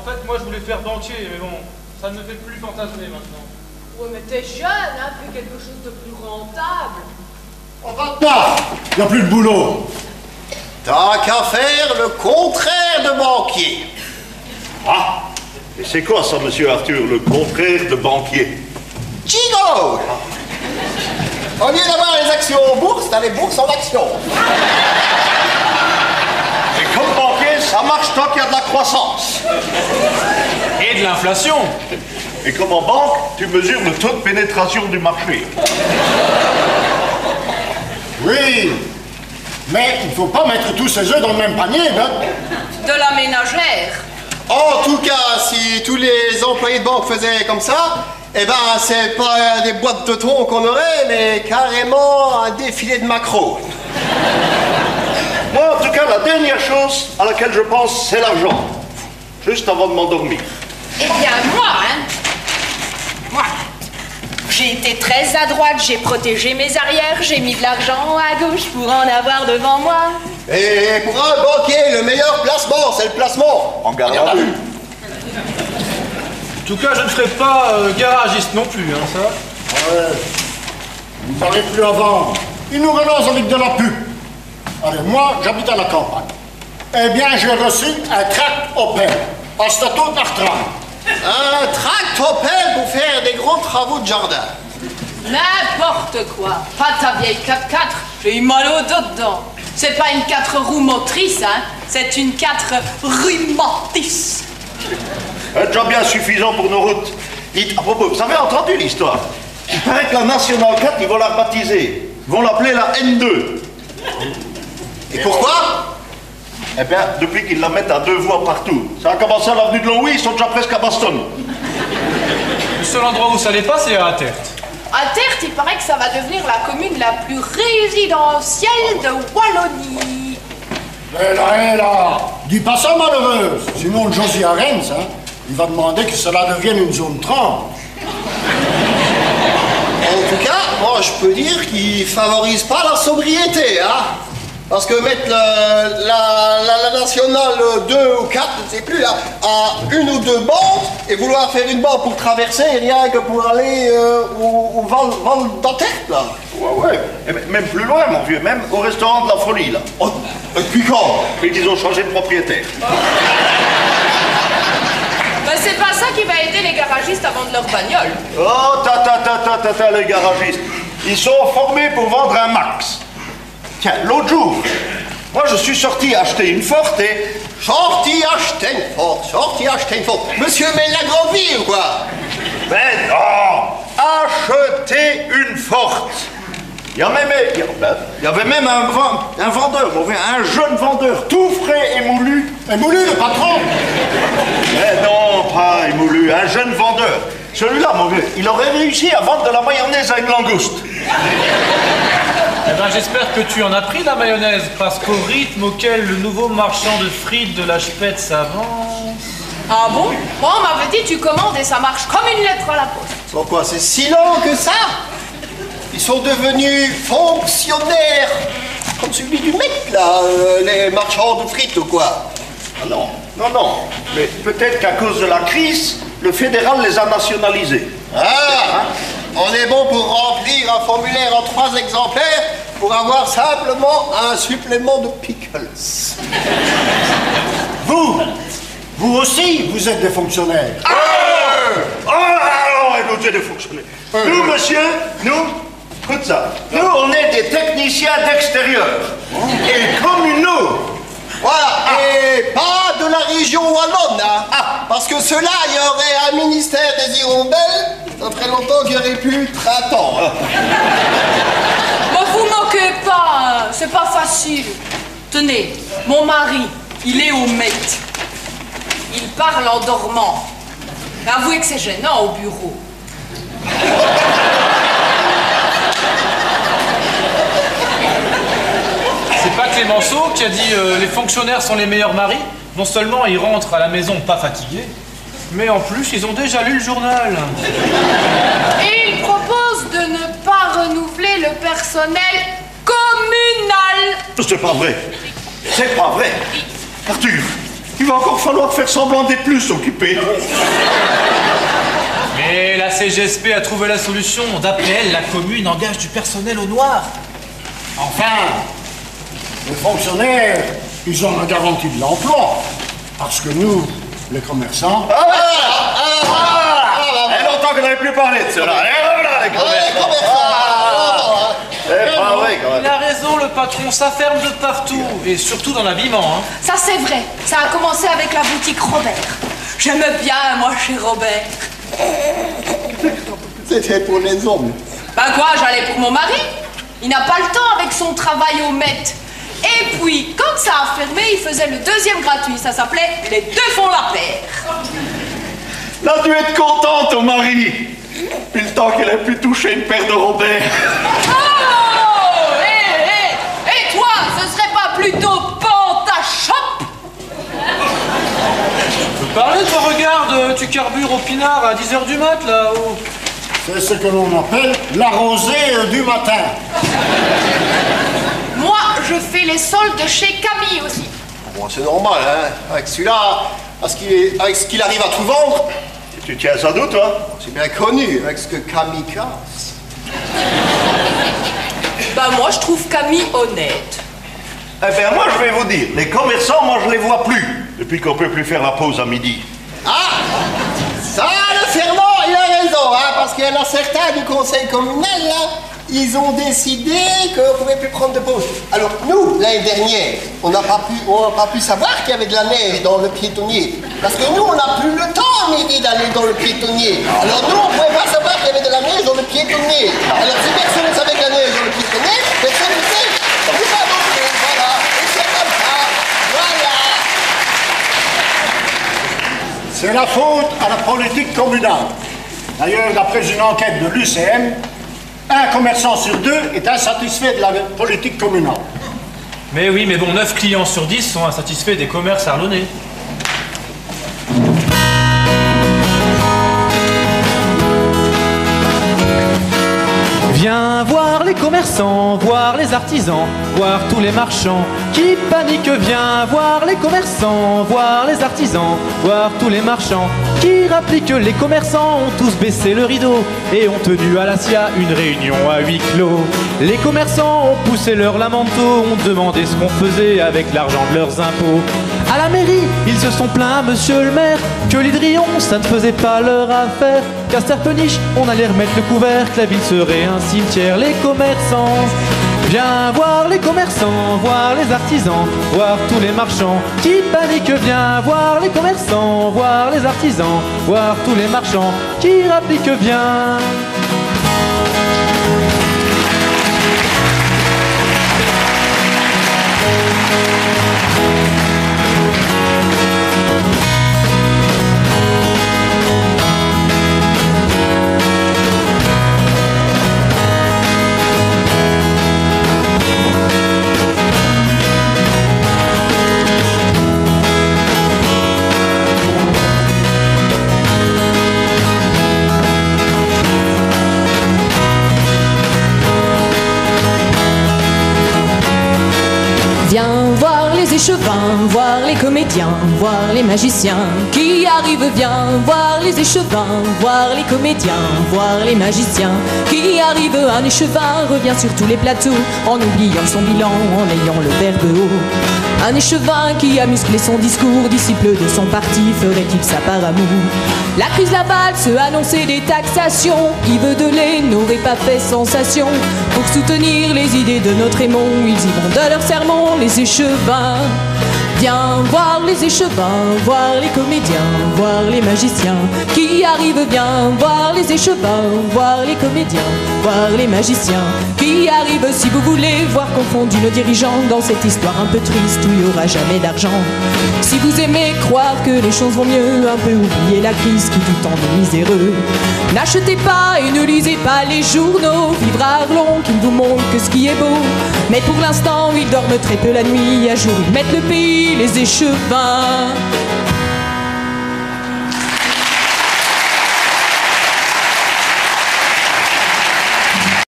fait, moi je voulais faire banquier, mais bon, ça ne me fait plus fantasmer maintenant. Ouais, mais t'es jeune, hein, fais quelque chose de plus rentable. On va pas. Il n'y a plus de boulot. T'as qu'à faire le contraire de banquier. Ah, et c'est quoi ça, monsieur Arthur, le contraire de banquier? Gigot! Au lieu d'avoir les actions en bourse, t'as les bourses en actions. Et comme banquier, ça marche tant qu'il y a de la croissance. Et de l'inflation. Et comme en banque, tu mesures le taux de pénétration du marché. Oui. Mais il ne faut pas mettre tous ses œufs dans le même panier, hein. De la ménagère. En tout cas, si tous les employés de banque faisaient comme ça, eh ben, c'est pas des boîtes de thon qu'on aurait, mais carrément un défilé de macros. Moi, en tout cas, la dernière chose à laquelle je pense, c'est l'argent. Juste avant de m'endormir. Eh bien, moi, j'ai été très adroite, j'ai protégé mes arrières, j'ai mis de l'argent à gauche pour en avoir devant moi. Et pour un banquier, le meilleur placement, c'est le placement. En garde à vue. En tout cas, je ne ferai pas garagiste non plus, hein, ça. Ouais. Vous n'arrivez plus à vendre. Ils nous relancent avec de la pub. Allez, moi, j'habite à la campagne. Eh bien, j'ai reçu un tract Opel, en statut d'Artran. Un tract Opel pour faire des gros travaux de jardin. N'importe quoi. Pas ta vieille 4x4, j'ai eu mal au dos dedans. C'est pas une 4 roues motrices, hein. C'est une 4 rhumatis. C'est déjà bien suffisant pour nos routes. Dites, à propos, vous avez entendu l'histoire? Il paraît que la Nationale 4, ils vont la rebaptiser. Ils vont l'appeler la N2. Et pourquoi? Eh bien, depuis qu'ils la mettent à 2 voies partout. Ça a commencé à l'avenue de Longwy, ils sont déjà presque à Boston. Le seul endroit où ça n'est pas, c'est à Terre. À Tertre, il paraît que ça va devenir la commune la plus résidentielle de Wallonie. Hé là, dis pas ça malheureuse. Sinon, Josie Arens, hein, il va demander que cela devienne une zone 30. En tout cas, moi, je peux dire qu'il favorise pas la sobriété, hein. Parce que mettre la nationale 2 ou 4, je ne sais plus, là, à 1 ou 2 bandes, et vouloir faire une bande pour traverser, rien que pour aller au Val d'Antwerp, là. Ouais. Et même plus loin, mon vieux, même au restaurant de la Folie, là. Oh, depuis quand? Et qu'ils ont changé de propriétaire. Ben, c'est pas ça qui va aider les garagistes à vendre leur bagnole. Oh, les garagistes. Ils sont formés pour vendre un max. Tiens, l'autre jour, moi je suis sorti acheter une Forte et... Sorti acheter une Forte. Monsieur mène la grande vie ou quoi? Ben non! Acheter une Forte. Il y avait même un vendeur, un jeune vendeur, tout frais émoulu. Émoulu, le patron. Mais non, pas émoulu, un jeune vendeur. Celui-là, mon vieux, il aurait réussi à vendre de la mayonnaise à une langouste. Eh ben, j'espère que tu en as pris de la mayonnaise, parce qu'au rythme auquel le nouveau marchand de frites de la Chepette s'avance... Ah bon? Moi, on m'avait dit tu commandes et ça marche comme une lettre à la poste. Pourquoi c'est si lent que ça? Ils sont devenus fonctionnaires, comme celui du mec, là, les marchands de frites ou quoi? Ah non. Mais peut-être qu'à cause de la crise, le fédéral les a nationalisés. Ah, on est bon pour remplir un formulaire en 3 exemplaires pour avoir simplement un supplément de pickles. Vous aussi, vous êtes des fonctionnaires. Écoutez, des fonctionnaires. Nous, monsieur, écoute ça. Nous, on est des techniciens d'extérieur. Et communaux. Voilà, et pas de la région wallonne, hein. Parce que ceux-là, il y aurait un ministère des hirondelles, ça ferait longtemps qu'il y aurait plus 30 ans. Bon, vous moquez pas, hein. C'est pas facile. Tenez, mon mari, il est au Met. Il parle en dormant. Avouez que c'est gênant au bureau. C'est pas Clémenceau qui a dit les fonctionnaires sont les meilleurs maris? Non seulement ils rentrent à la maison pas fatigués, mais en plus ils ont déjà lu le journal. Et il propose de ne pas renouveler le personnel communal. C'est pas vrai. C'est pas vrai. Arthur, Il va encore falloir faire semblant d'être plus occupé. Mais la CGSP a trouvé la solution. D'après elle, la commune engage du personnel au noir. Enfin, les fonctionnaires, ils ont la garantie de l'emploi. Parce que nous, les commerçants... Il y a longtemps qu'on n'avait plus parlé de cela. Et voilà, les commerçants. C'est pas vrai, quand même. Il a raison, le patron, ça ferme de partout. Et surtout dans l'habillement, hein. Ça c'est vrai, ça a commencé avec la boutique Robert. J'aimais bien, moi, chez Robert. C'était pour les hommes. Ben quoi, j'allais pour mon mari. Il n'a pas le temps avec son travail au Met. Et puis, quand ça a fermé, il faisait le deuxième gratuit. Ça s'appelait « Les deux font la paire ». Là, tu es contente, ton mari. Depuis le temps qu'elle a pu toucher une paire de Robert. Oh, et toi, ce serait pas plutôt Pantachop? Tu peux parler, toi, regarde, tu carbures au pinard à 10h du mat, là-haut. C'est ce que l'on appelle la rosée du matin. Moi, je fais les soldes chez Camille aussi. Bon, c'est normal, hein. Avec celui-là, avec ce qu'il arrive à tout vendre, Tu tiens sans doute, toi? c'est bien connu, avec ce que Camille casse. Ben moi, je trouve Camille honnête. Eh bien, moi, je vais vous dire, les commerçants, moi, je les vois plus, depuis qu'on peut plus faire la pause à midi. Ah! Ça, le Fernand, il a raison, hein, parce qu'il y en a certains du conseil communal, là, ils ont décidé qu'on ne pouvait plus prendre de pause. Alors, nous, l'année dernière, on n'a pas pu savoir qu'il y avait de la neige dans le piétonnier. Parce que nous, on n'a plus le temps, à midi, d'aller dans le piétonnier. Alors, nous, on ne pouvait pas savoir qu'il y avait de la neige dans le piétonnier. Alors, si personne ne savait qu'il y avait de la neige dans le piétonnier, personne ne sait. Nous pas non plus, voilà. Et c'est comme ça. Voilà. C'est la faute à la politique communale. D'ailleurs, d'après une enquête de l'UCM, un commerçant sur deux est insatisfait de la politique communale. Mais oui, mais bon, 9 clients sur 10 sont insatisfaits des commerces arlonnais. Viens voir les commerçants, voir les artisans, voir tous les marchands qui paniquent. Viens voir les commerçants, voir les artisans, voir tous les marchands qui rappliquent que les commerçants ont tous baissé le rideau et ont tenu à la SIA une réunion à huis clos. Les commerçants ont poussé leur lamento, ont demandé ce qu'on faisait avec l'argent de leurs impôts. À la mairie, ils se sont plaints, monsieur le maire, que l'hydrion, ça ne faisait pas leur affaire. Qu'à Serpeniche, on allait remettre le couvercle, la ville serait un cimetière. Les commerçants, viens voir les commerçants, voir les artisans, voir tous les marchands qui paniquent. Viens voir les commerçants, voir les artisans, voir tous les marchands qui rappliquent. Viens. Viens voir les échevins, voir les comédiens, voir les magiciens qui arrivent. Viens voir les échevins, voir les comédiens, voir les magiciens qui arrivent. Un échevin revient sur tous les plateaux en oubliant son bilan, en ayant le verbe haut. Un échevin qui a musclé son discours, disciple de son parti, ferait-il ça par amour? La crise, la valse, annoncer des taxations, Yves Delay n'aurait pas fait sensation. Pour soutenir les idées de notre aimon, ils y vont de leur sermon, les échevins. Viens voir les échevins, voir les comédiens, voir les magiciens qui arrivent. Viens voir les échevins, voir les comédiens, voir les magiciens qui arrivent. Si vous voulez voir confondus nos dirigeants dans cette histoire un peu triste où il n'y aura jamais d'argent. Si vous aimez croire que les choses vont mieux, un peu oublier la crise qui tout tant de miséreux. N'achetez pas et ne lisez pas les journaux, vivre à Arlon qui ne vous montre que ce qui est beau. Mais pour l'instant, ils dorment très peu la nuit, à jour ils mettent le pays, les échevins.